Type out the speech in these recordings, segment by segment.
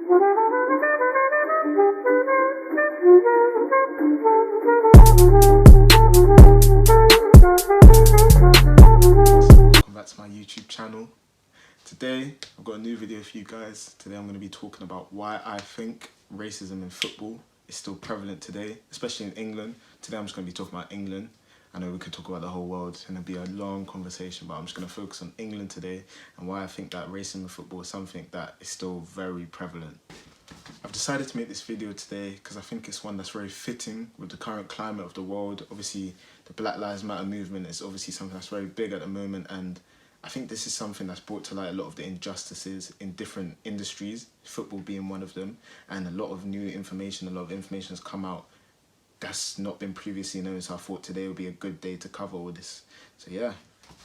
Welcome back to my YouTube channel. Today I've got a new video for you guys. Today I'm going to be talking about why I think racism in football is still prevalent today, especially in England. Today I'm just going to be talking about England. I know we could talk about the whole world and it'd be a long conversation, but I'm just going to focus on England today and why I think that racism in football is something that is still very prevalent. I've decided to make this video today because I think it's one that's very fitting with the current climate of the world. Obviously, the Black Lives Matter movement is obviously something that's very big at the moment, and I think this is something that's brought to light a lot of the injustices in different industries, football being one of them, and a lot of new information, a lot of information has come out that's not been previously known, so I thought today would be a good day to cover all this. So yeah,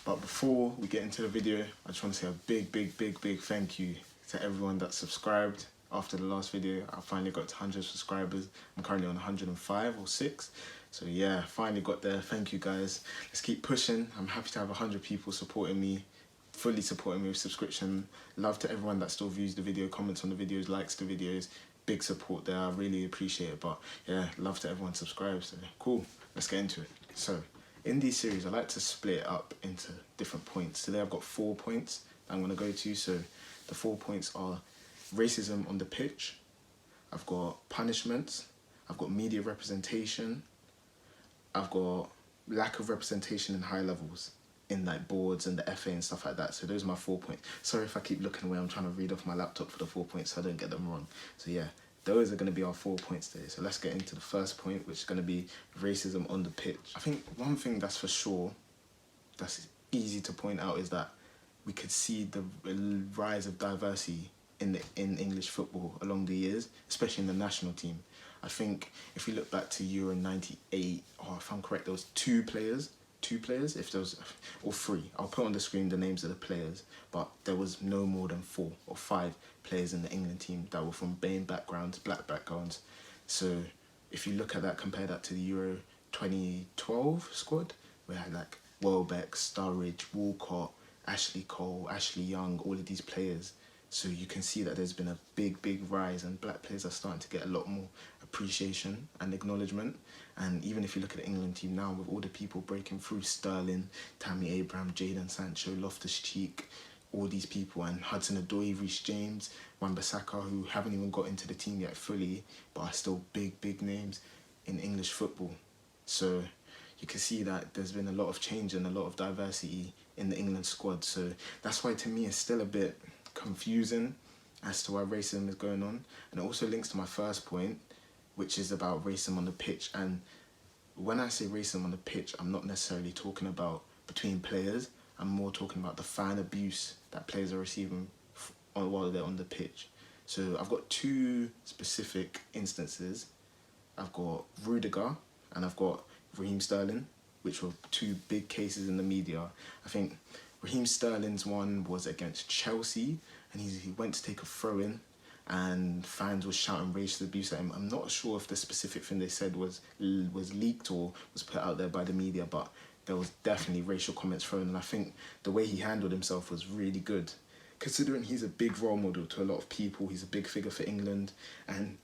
but before we get into the video, I just want to say a big thank you to everyone that subscribed. After the last video, I finally got to 100 subscribers. I'm currently on 105 or 6. So yeah, finally got there. Thank you guys. Let's keep pushing. I'm happy to have 100 people supporting me, fully supporting me with subscription. Love to everyone that still views the video, comments on the videos, likes the videos. Big support there. I really appreciate it. But yeah, love to everyone subscribes. So cool. Let's get into it. So in these series, I like to split it up into different points. Today I've got 4 points that I'm going to go to. So the 4 points are racism on the pitch, I've got punishments, I've got media representation, I've got lack of representation in high levels in like boards and the FA and stuff like that. So those are my 4 points. Sorry if I keep looking away, I'm trying to read off my laptop for the 4 points so I don't get them wrong. So yeah, those are going to be our 4 points today. So let's get into the first point, which is going to be racism on the pitch. I think one thing that's for sure, that's easy to point out, is that we could see the rise of diversity in English football along the years, especially in the national team. I think if we look back to Euro 98, if I'm correct, there was two players, if there was, or 3. I'll put on the screen the names of the players, but there was no more than 4 or 5 players in the England team that were from BAME backgrounds, black backgrounds. So if you look at that, compare that to the Euro 2012 squad, we had like Welbeck, Sturridge, Walcott, Ashley Cole, Ashley Young, all of these players. So you can see that there's been a big rise, and black players are starting to get a lot more appreciation and acknowledgement. And even if you look at the England team now, with all the people breaking through, Sterling, Tammy Abraham, Jadon Sancho, Loftus-Cheek, all these people, and Hudson-Odoi, Reece James, Wan-Bissaka, who haven't even got into the team yet fully, but are still big names in English football. So you can see that there's been a lot of change and a lot of diversity in the England squad. So that's why, to me, it's still a bit confusing as to why racism is going on. And it also links to my first point, which is about racism on the pitch. And when I say racism on the pitch, I'm not necessarily talking about between players. I'm more talking about the fan abuse that players are receiving while they're on the pitch. So I've got 2 specific instances. I've got Rudiger and I've got Raheem Sterling, which were 2 big cases in the media. I think Raheem Sterling's one was against Chelsea, and he went to take a throw-in, and fans were shouting racial abuse at him. I'm not sure if the specific thing they said was leaked or was put out there by the media, but there was definitely racial comments thrown, and I think the way he handled himself was really good. Considering he's a big role model to a lot of people, he's a big figure for England, and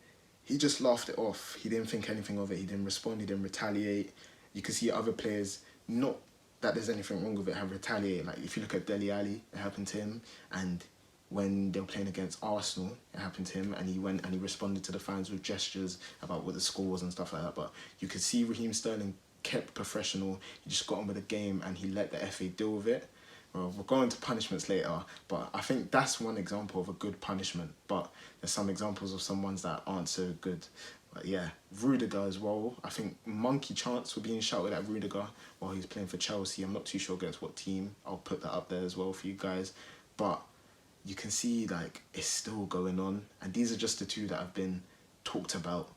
he just laughed it off. He didn't think anything of it, he didn't respond, he didn't retaliate. You can see other players, not that there's anything wrong with it, have retaliated. Like if you look at Dele Alli, it happened to him, and when they were playing against Arsenal, it happened to him, and he went and he responded to the fans with gestures about what the score was and stuff like that. But you could see Raheem Sterling kept professional, he just got on with the game and he let the FA deal with it. Well, we'll go into punishments later, but I think that's one example of a good punishment, but there's some examples of some ones that aren't so good. But yeah, Rudiger as well. I think monkey chants were being shouted at Rudiger while he's playing for Chelsea. I'm not too sure against what team. I'll put that up there as well for you guys. But you can see like it's still going on. And these are just the 2 that have been talked about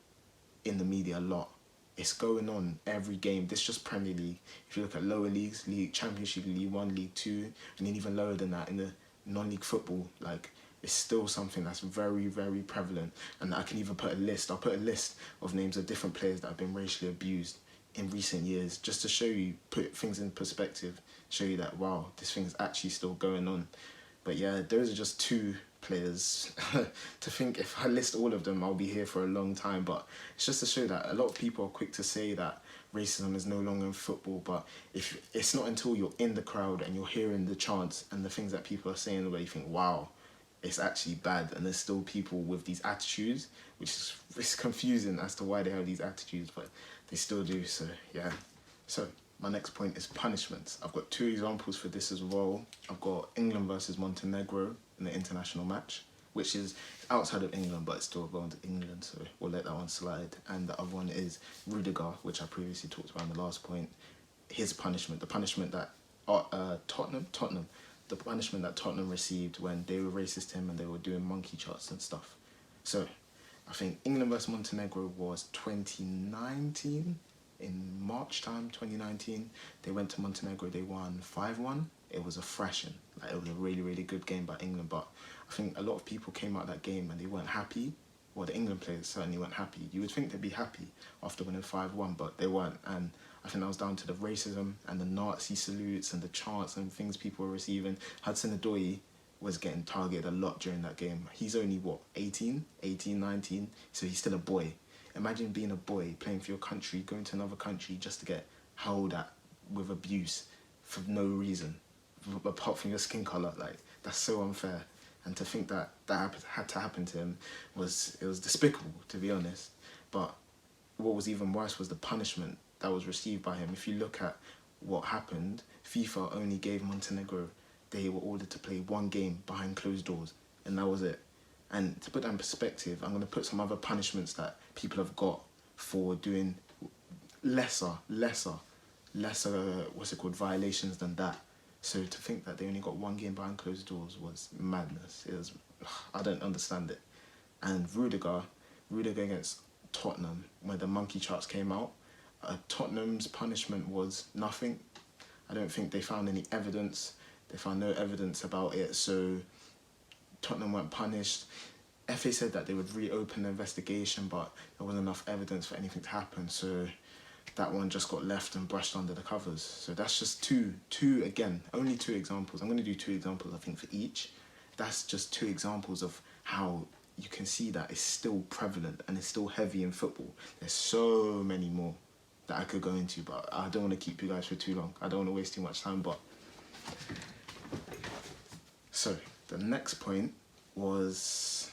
in the media a lot. It's going on every game. This is just Premier League. If you look at lower leagues, League Championship, League 1, League 2, and then even lower than that in the non-league football, like it's still something that's very prevalent. And I can even put a list. I'll put a list of names of different players that have been racially abused in recent years, just to show you, put things in perspective, show you that, wow, this thing's actually still going on. But yeah, those are just 2 players. To think if I list all of them, I'll be here for a long time. But it's just to show that a lot of people are quick to say that racism is no longer in football. But if it's not until you're in the crowd and you're hearing the chants and the things that people are saying where you think, wow, it's actually bad. And there's still people with these attitudes, which is it's confusing as to why they have these attitudes, but they still do. So yeah. So my next point is punishments. I've got 2 examples for this as well. I've got England versus Montenegro in the international match, which is outside of England, but it's still going to England, so we'll let that one slide. And the other one is Rudiger, which I previously talked about in the last point. His punishment, the punishment that Tottenham, the punishment that Tottenham received when they were racist to him and they were doing monkey charts and stuff. So I think England versus Montenegro was 2019. In March time, 2019, they went to Montenegro, they won 5-1. It was a thrashing. Like, it was a really, really good game by England, but I think a lot of people came out of that game and they weren't happy. Well, the England players certainly weren't happy. You would think they'd be happy after winning 5-1, but they weren't. And I think that was down to the racism and the Nazi salutes and the chants and things people were receiving. Hudson-Odoi was getting targeted a lot during that game. He's only, 18, 19, so he's still a boy. Imagine being a boy, playing for your country, going to another country just to get howled at with abuse for no reason, apart from your skin colour. Like, that's so unfair. And to think that that had to happen to him was despicable, to be honest. But what was even worse was the punishment that was received by him. If you look at what happened, FIFA only gave Montenegro, they were ordered to play 1 game behind closed doors, and that was it. And to put that in perspective, I'm going to put some other punishments that people have got for doing lesser, violations than that. So to think that they only got 1 game behind closed doors was madness. It was, I don't understand it. And Rudiger against Tottenham, when the monkey charts came out, Tottenham's punishment was nothing. I don't think they found any evidence. They found no evidence about it, so Tottenham weren't punished. FA said that they would reopen the investigation, but there wasn't enough evidence for anything to happen, so that one just got left and brushed under the covers. So that's just two again, only 2 examples. I'm going to do 2 examples, I think, for each. That's just 2 examples of how you can see that it's still prevalent and it's still heavy in football. There's so many more that I could go into, but I don't want to keep you guys for too long. I don't want to waste too much time, but... So, the next point was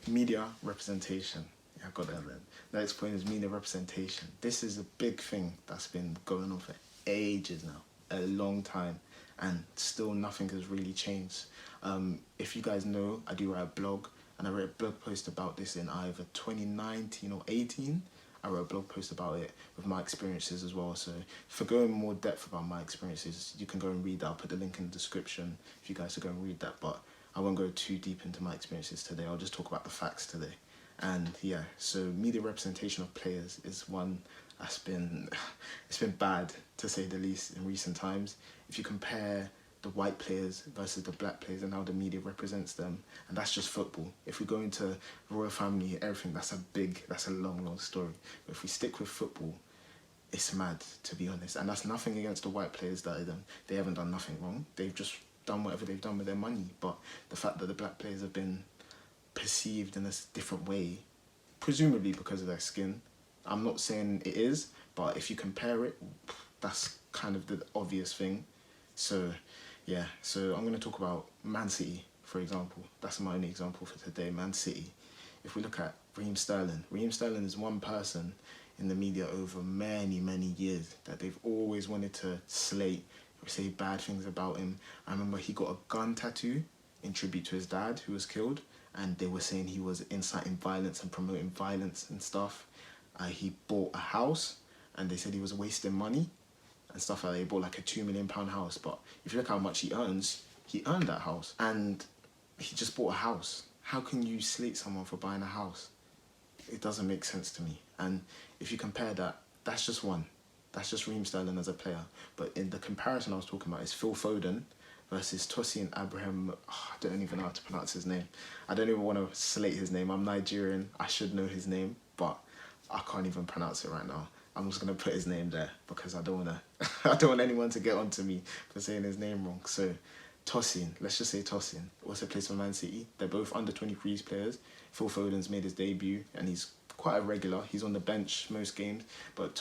media representation. Yeah, I got that then. The next point is media representation. This is a big thing that's been going on for ages now, a long time, and still nothing has really changed. If you guys know, I do write a blog, and I wrote a blog post about this in either 2019 or 18. I wrote a blog post about it with my experiences as well. So for going more depth about my experiences, you can go and read that. I'll put the link in the description if you guys to go and read that. But I won't go too deep into my experiences today. I'll just talk about the facts today. And yeah, so media representation of players is one that's been, it's been bad to say the least in recent times. If you compare the white players versus the black players and how the media represents them, and that's just football. If we go into royal family, everything, that's a long story. But if we stick with football, it's mad, to be honest. And that's nothing against the white players that they haven't done nothing wrong. They've just done whatever they've done with their money. But the fact that the black players have been perceived in a different way, presumably because of their skin, I'm not saying it is, but if you compare it, that's kind of the obvious thing. So yeah, so I'm going to talk about Man City, for example. That's my only example for today, Man City. If we look at Raheem Sterling is one person in the media over many, many years that they've always wanted to slate or say bad things about him. I remember he got a gun tattoo in tribute to his dad who was killed, and they were saying he was inciting violence and promoting violence and stuff. He bought a house, and they said he was wasting money and stuff like that. He bought like a £2 million house, but if you look how much he earned that house, and he just bought a house. How can you slate someone for buying a house? It doesn't make sense to me. And if you compare that, that's just one. That's just Raheem Sterling as a player. But in the comparison I was talking about is Phil Foden versus Tosin Abraham. Oh, I don't even know how to pronounce his name. I don't even want to slate his name. I'm Nigerian. I should know his name, but I can't even pronounce it right now. I'm just gonna put his name there because I don't want anyone to get onto me for saying his name wrong. So Tosin, let's just say Tosin, also plays for Man City. They're both under 23s players. Phil Foden's made his debut and he's quite a regular. He's on the bench most games, but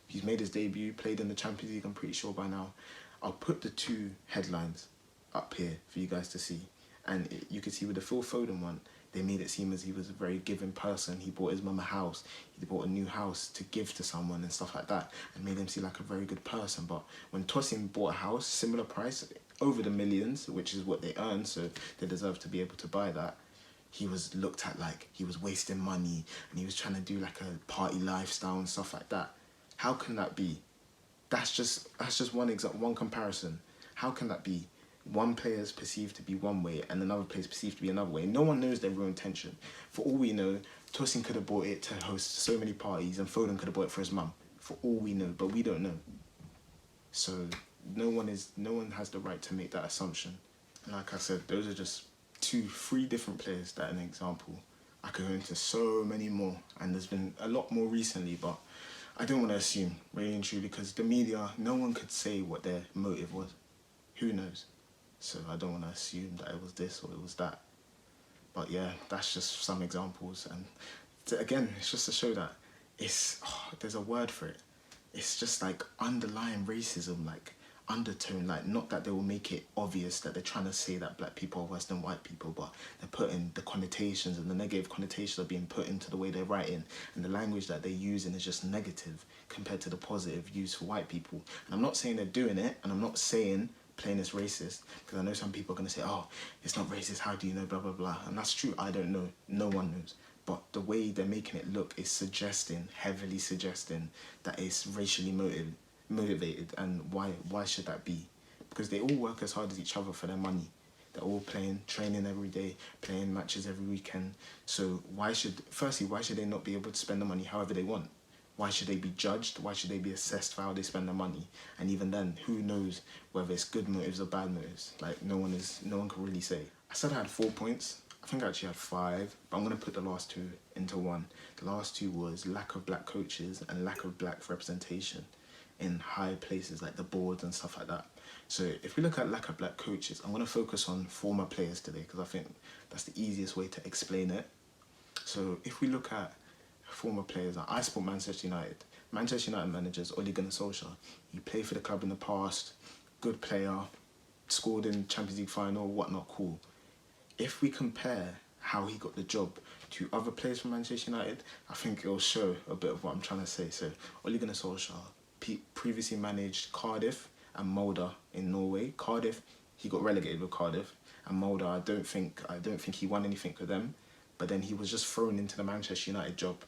he's made his debut, played in the Champions League, I'm pretty sure by now. I'll put the two headlines up here for you guys to see. And you can see with the Phil Foden one, they made it seem as he was a very giving person. He bought his mum a house. He bought a new house to give to someone and stuff like that, and made him seem like a very good person. But when Tosin bought a house, similar price, over the millions, which is what they earn, so they deserve to be able to buy that, he was looked at like he was wasting money and he was trying to do like a party lifestyle and stuff like that. How can that be? That's just one comparison. How can that be? One player is perceived to be one way and another player is perceived to be another way. No one knows their real intention. For all we know, Tosin could have bought it to host so many parties and Foden could have bought it for his mum. For all we know, but we don't know. So no one has the right to make that assumption. And like I said, those are just three different players that are an example. I could go into so many more, and there's been a lot more recently, but I don't want to assume, really and truly, because the media, no one could say what their motive was. Who knows? So I don't want to assume that it was this or it was that. But yeah, that's just some examples. And again, it's just to show that there's a word for it. It's just like underlying racism, like undertone, like not that they will make it obvious that they're trying to say that black people are worse than white people, but they're putting the connotations and the negative connotations are being put into the way they're writing, and the language that they're using is just negative compared to the positive used for white people. And I'm not saying they're doing it, and I'm not saying playing is racist, because I know some people are going to say, oh, it's not racist, how do you know, blah, blah, blah. And that's true, I don't know, no one knows. But the way they're making it look is heavily suggesting that it's racially motivated, and why should that be? Because they all work as hard as each other for their money. They're all training every day, playing matches every weekend. So why should they not be able to spend the money however they want? Why should they be judged? Why should they be assessed for how they spend their money? And even then, who knows whether it's good motives or bad motives? Like no one can really say. I said I had 4 points. I think I actually had 5, but I'm gonna put the last 2 into one. The last 2 was lack of black coaches and lack of black representation in high places like the boards and stuff like that. So if we look at lack of black coaches, I'm gonna focus on former players today because I think that's the easiest way to explain it. So if we look at former players, I support Manchester United. Manchester United managers Ole Gunnar Solskjaer. He played for the club in the past, good player, scored in Champions League final, whatnot, cool. If we compare how he got the job to other players from Manchester United, I think it'll show a bit of what I'm trying to say. So Ole Gunnar Solskjaer previously managed Cardiff and Molde in Norway. Cardiff, he got relegated with Cardiff, and Molde, I don't think he won anything for them. But then he was just thrown into the Manchester United job.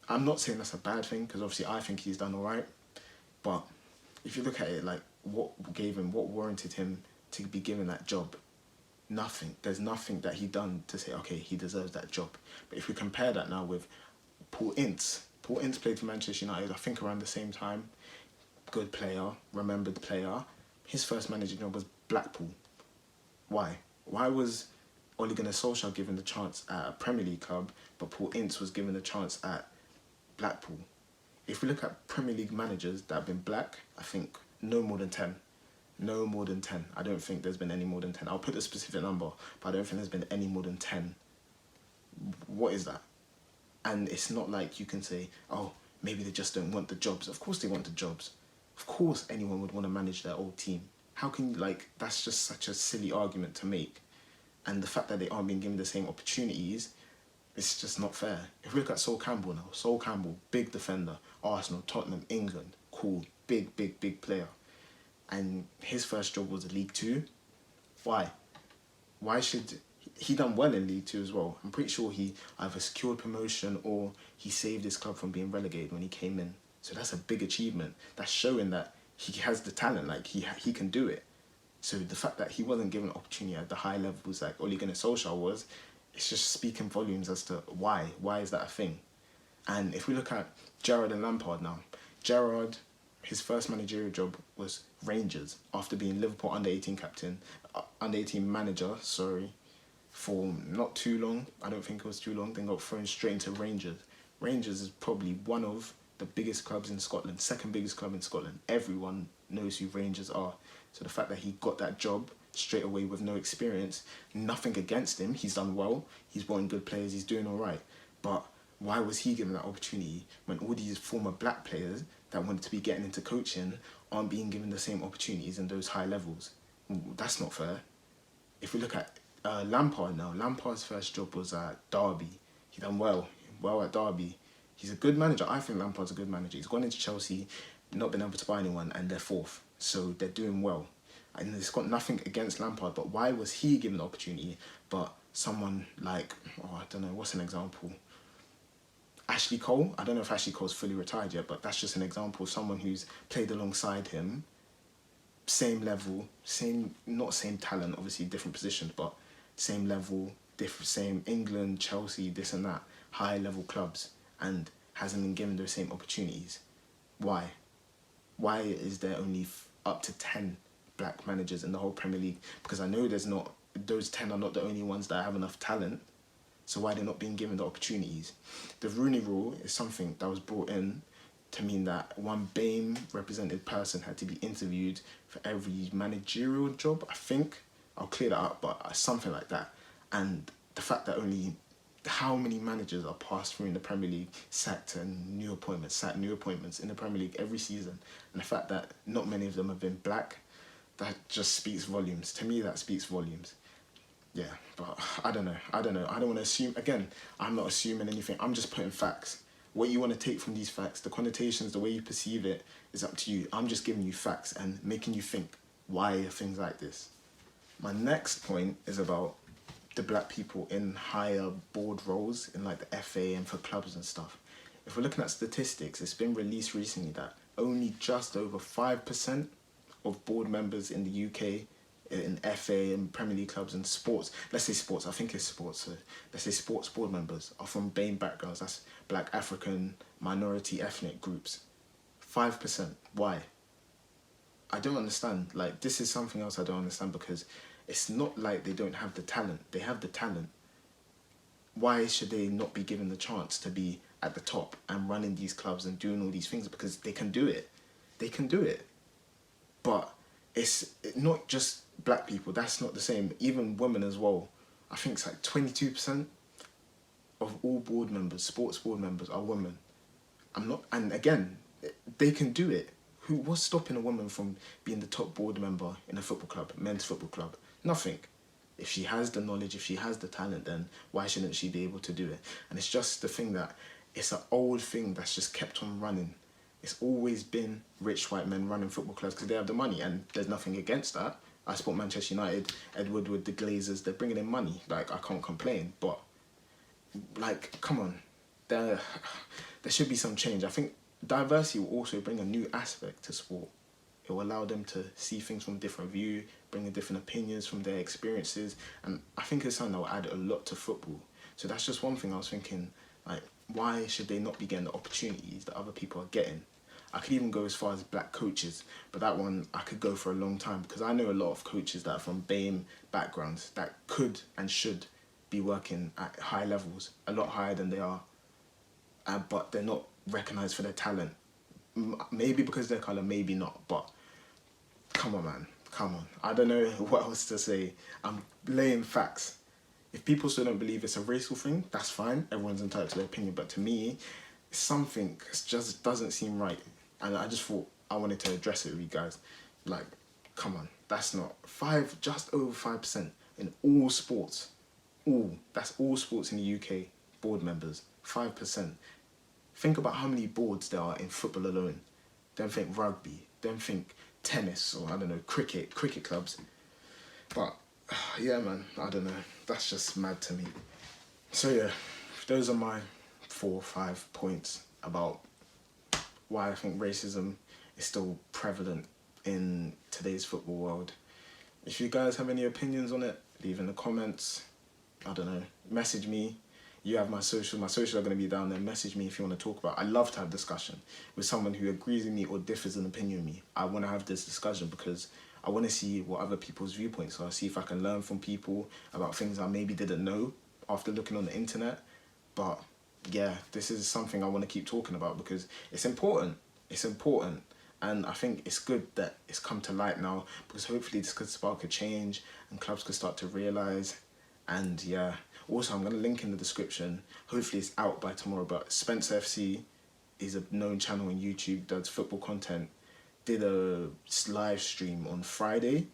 I'm not saying that's a bad thing, because obviously I think he's done all right. But if you look at it, like what warranted him to be given that job? Nothing. There's nothing that he done to say, okay, he deserves that job. But if we compare that now with Paul Ince played for Manchester United, I think around the same time. Good player, remembered player. His first managing job was Blackpool. Why? Why was Ole Gunnar Solskjaer given the chance at a Premier League club, but Paul Ince was given the chance at Blackpool? If we look at Premier League managers that have been black, I think no more than 10. No more than 10. I don't think there's been any more than 10. I'll put a specific number, but I don't think there's been any more than 10. What is that? And it's not like you can say, oh, maybe they just don't want the jobs. Of course they want the jobs. Of course anyone would want to manage their old team. How can you, that's just such a silly argument to make. And the fact that they aren't being given the same opportunities, it's just not fair. If we look at Sol Campbell now, Sol Campbell, big defender, Arsenal, Tottenham, England, cool, big player. And his first job was League 2. Why? Why should he done well in League 2 as well? I'm pretty sure he either secured promotion or he saved his club from being relegated when he came in. So that's a big achievement. That's showing that he has the talent, like he can do it. So the fact that he wasn't given opportunity at the high levels like Ole Gunnar Solskjaer was, it's just speaking volumes as to why. Why is that a thing? And if we look at Gerrard and Lampard now, Gerrard, his first managerial job was Rangers after being Liverpool under-18 manager, for not too long. I don't think it was too long. Then got thrown straight into Rangers. Rangers is probably one of the biggest clubs in Scotland, second biggest club in Scotland. Everyone knows who Rangers are. So the fact that he got that job straight away with no experience, nothing against him, he's done well, he's brought in good players, he's doing all right. But why was he given that opportunity when all these former black players that wanted to be getting into coaching aren't being given the same opportunities in those high levels? That's not fair. If we look at Lampard now, Lampard's first job was at Derby. He done well at Derby. He's a good manager. I think Lampard's a good manager. He's gone into Chelsea, not been able to buy anyone, and they're fourth. So they're doing well. And it's got nothing against Lampard, but why was he given the opportunity? But someone like, I don't know, what's an example? Ashley Cole. I don't know if Ashley Cole's fully retired yet, but that's just an example of someone who's played alongside him, same level, not same talent, obviously different positions, but same level, same England, Chelsea, this and that, high level clubs, and hasn't been given those same opportunities. Why? Why is there only up to 10 black managers in the whole Premier League? Because I know those 10 are not the only ones that have enough talent. So why they're not being given the opportunities? The Rooney Rule is something that was brought in to mean that one BAME represented person had to be interviewed for every managerial job, I think. I'll clear that up, but something like that. And the fact that only how many managers are passed through in the Premier League, sacked new appointments in the Premier League every season, and the fact that not many of them have been black, that just speaks volumes. To me, that speaks volumes. Yeah, but I don't know. I don't want to assume. Again, I'm not assuming anything. I'm just putting facts. What you want to take from these facts, the connotations, the way you perceive it, is up to you. I'm just giving you facts and making you think, why are things like this? My next point is about the black people in higher board roles in like the FA and for clubs and stuff. If we're looking at statistics, it's been released recently that only just over 5% of board members in the UK in FA and Premier League clubs and sports, let's say sports, I think it's sports, so let's say sports board members are from BAME backgrounds, that's black, African, minority, ethnic groups. 5%. Why? I don't understand. Like, this is something else I don't understand, because it's not like they don't have the talent. They have the talent. Why should they not be given the chance to be at the top and running these clubs and doing all these things? Because they can do it. They can do it. But it's not just black people. That's not the same. Even women as well. I think it's like 22% of all board members, sports board members, are women. And again, they can do it. What's stopping a woman from being the top board member in a football club, men's football club? Nothing. If she has the knowledge, if she has the talent, then why shouldn't she be able to do it? And it's just the thing that it's an old thing that's just kept on running. It's always been rich white men running football clubs because they have the money, and there's nothing against that. I support Manchester United, Ed Woodward, the Glazers, they're bringing in money. Like, I can't complain, but like, come on. There should be some change. I think diversity will also bring a new aspect to sport. It will allow them to see things from a different view, bring in different opinions from their experiences, and I think it's something that will add a lot to football. So that's just one thing I was thinking, like, why should they not be getting the opportunities that other people are getting? I could even go as far as black coaches, but that one I could go for a long time, because I know a lot of coaches that are from BAME backgrounds that could and should be working at high levels, a lot higher than they are, but they're not recognised for their talent. Maybe because they're colour, maybe not, but come on, man, come on. I don't know what else to say. I'm laying facts. If people still don't believe it's a racial thing, that's fine. Everyone's entitled to their opinion, but to me, something just doesn't seem right. And I just thought I wanted to address it with you guys. Like, come on, that's not just over 5% in all sports. That's all sports in the UK, board members, 5%. Think about how many boards there are in football alone. Don't think rugby, don't think tennis, or I don't know, cricket clubs. But yeah, man, I don't know. That's just mad to me. So yeah, those are my 4 or 5 points about why I think racism is still prevalent in today's football world. If you guys have any opinions on it, leave in the comments. I don't know, message me. You have my social are going to be down there. Message me if you want to talk about it. I love to have discussion with someone who agrees with me or differs in opinion with me. I want to have this discussion because I want to see what other people's viewpoints are. See if I can learn from people about things I maybe didn't know after looking on the internet. But yeah, this is something I want to keep talking about because it's important. It's important. And I think it's good that it's come to light now, because hopefully this could spark a change and clubs could start to realise. And yeah, also I'm going to link in the description, hopefully it's out by tomorrow, but Spencer FC is a known channel on YouTube, does football content, did a live stream on Friday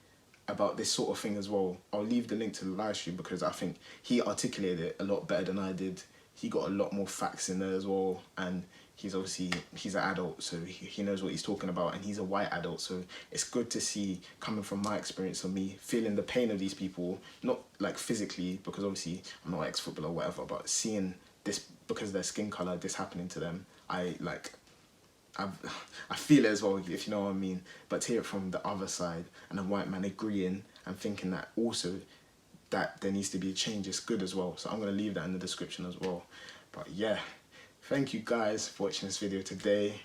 about this sort of thing as well. I'll leave the link to the live stream because I think he articulated it a lot better than I did. He got a lot more facts in there as well, and he's an adult, so he knows what he's talking about, and he's a white adult, so it's good to see, coming from my experience of me feeling the pain of these people, not like physically, because obviously I'm not ex-footballer or whatever, but seeing this, because of their skin colour, this happening to them, I feel it as well, if you know what I mean. But to hear it from the other side and a white man agreeing and thinking that also that there needs to be a change, is good as well. So I'm going to leave that in the description as well. But yeah, thank you guys for watching this video today.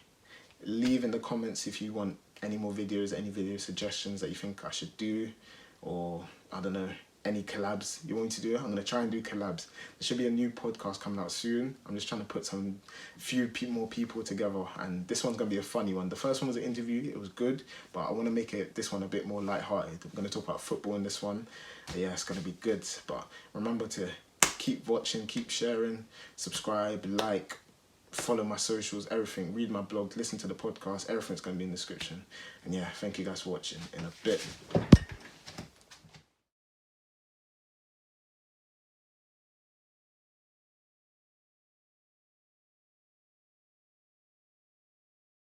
Leave in the comments if you want any more videos, any video suggestions that you think I should do, or I don't know, any collabs you want me to do. I'm going to try and do collabs. There should be a new podcast coming out soon. I'm just trying to put few more people together, and this one's going to be a funny one. The first one was an interview, it was good, but I want to make this one a bit more lighthearted. I'm going to talk about football in this one. Yeah, it's going to be good. But remember to keep watching, keep sharing, subscribe, like, follow my socials, everything. Read my blog, listen to the podcast, everything's going to be in the description. And yeah, thank you guys for watching. In a bit.